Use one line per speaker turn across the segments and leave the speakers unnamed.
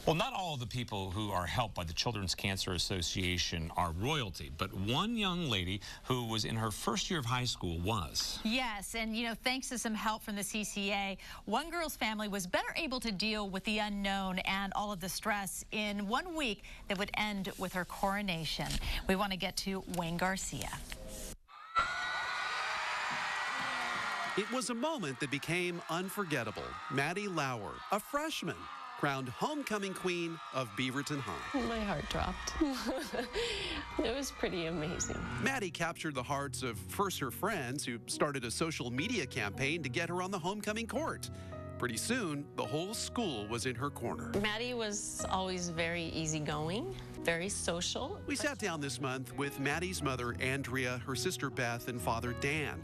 Well, not all of the people who are helped by the Children's Cancer Association are royalty, but one young lady who was in her first year of high school was.
Yes, and thanks to some help from the CCA, one girl's family was better able to deal with the unknown and all of the stress in 1 week that would end with her coronation. We want to get to Wayne Garcia.
It was a moment that became unforgettable. Maddie Lauer, a freshman, crowned homecoming queen of Beaverton High.
My heart dropped. It was pretty amazing.
Maddie captured the hearts of first her friends, who started a social media campaign to get her on the homecoming court. Pretty soon, the whole school was in her corner.
Maddie was always very easygoing, very social.
We sat down this month with Maddie's mother, Andrea, her sister, Beth, and father, Dan.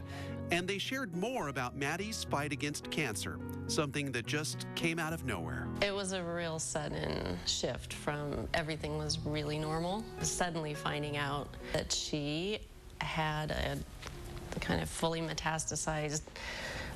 And they shared more about Maddie's fight against cancer, something that just came out of nowhere.
It was a real sudden shift from everything was really normal, suddenly finding out that she had a kind of fully metastasized,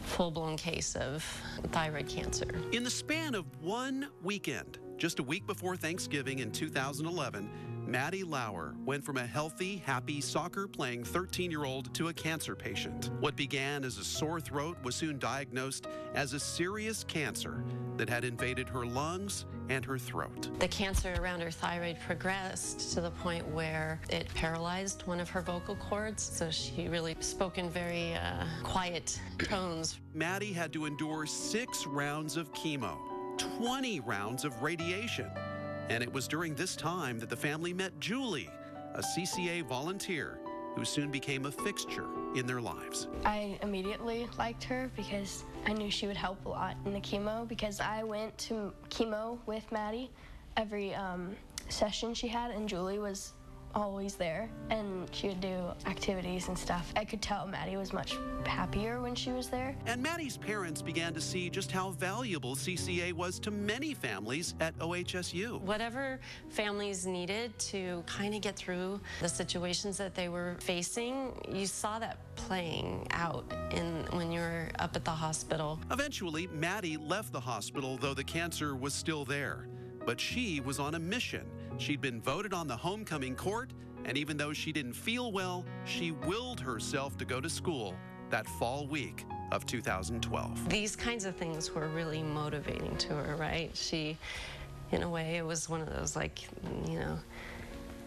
full-blown case of thyroid cancer.
In the span of 1 weekend, just a week before Thanksgiving in 2011, Maddie Lauer went from a healthy, happy, soccer-playing 13-year-old to a cancer patient. What began as a sore throat was soon diagnosed as a serious cancer that had invaded her lungs and her throat.
The cancer around her thyroid progressed to the point where it paralyzed one of her vocal cords, so she really spoke in very quiet tones.
Maddie had to endure 6 rounds of chemo, 20 rounds of radiation. And it was during this time that the family met Julie, a CCA volunteer who soon became a fixture in their lives.
I immediately liked her because I knew she would help a lot in the chemo, because I went to chemo with Maddie every session she had, and Julie was always there, and she would do activities and stuff. I could tell Maddie was much happier when she was there.
And Maddie's parents began to see just how valuable CCA was to many families at OHSU.
Whatever families needed to kind of get through the situations that they were facing, you saw that playing out when you were up at the hospital.
Eventually, Maddie left the hospital, though the cancer was still there. But she was on a mission. She'd been voted on the homecoming court, and even though she didn't feel well, she willed herself to go to school that fall week of 2012.
These kinds of things were really motivating to her, right? She, in a way, it was one of those, like,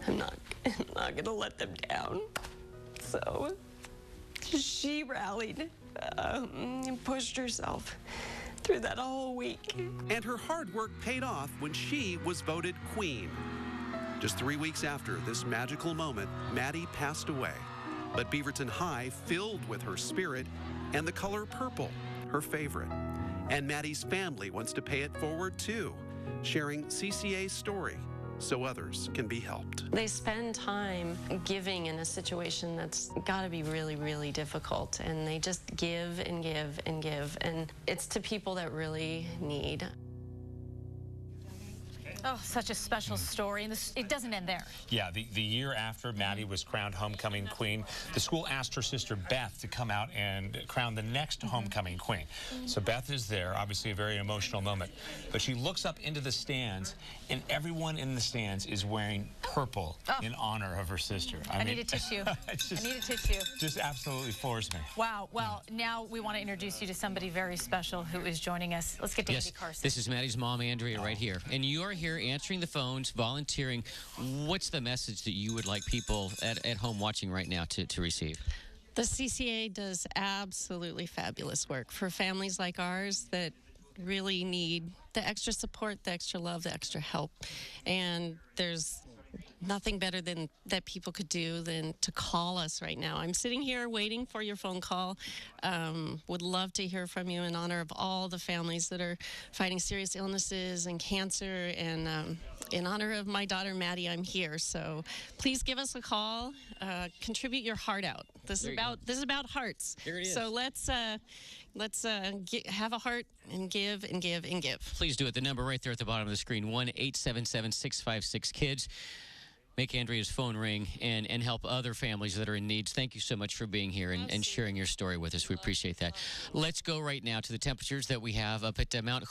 I'm not gonna let them down. So she rallied and pushed herself through that whole week.
And her hard work paid off when she was voted queen. Just 3 weeks after this magical moment, Maddie passed away. But Beaverton High filled with her spirit and the color purple, her favorite. And Maddie's family wants to pay it forward too, sharing CCA's story so others can be helped.
They spend time giving in a situation that's got to be really, really difficult, and they just give and give and give, and it's to people that really need.
Oh, such a special story, and it doesn't end there.
Yeah, the year after Maddie was crowned homecoming queen, the school asked her sister Beth to come out and crown the next homecoming queen. So Beth is there, obviously a very emotional moment, but she looks up into the stands, and everyone in the stands is wearing purple in honor of her sister.
I need a tissue. I need a tissue.
Just absolutely floors me.
Wow. Well, now we want to introduce you to somebody very special who is joining us. Let's get to Andy Carson.
This is Maddie's mom, Andrea, right here. And you are here answering the phones, volunteering. What's the message that you would like people at home watching right now to receive?
The CCA does absolutely fabulous work for families like ours that really need the extra support, the extra love, the extra help. And there's nothing better than that people could do than to call us right now. I'm sitting here waiting for your phone call. Would love to hear from you in honor of all the families that are fighting serious illnesses and cancer, and in honor of my daughter Maddie, I'm here. So please give us a call. Contribute your heart out. This is about hearts.
There it is.
So let's have a heart and give and give and give.
Please do it. The number right there at the bottom of the screen, 1-877-656-KIDS. Make Andrea's phone ring and help other families that are in needs. Thank you so much for being here and sharing your story with us. We appreciate that. Let's go right now to the temperatures that we have up at Mount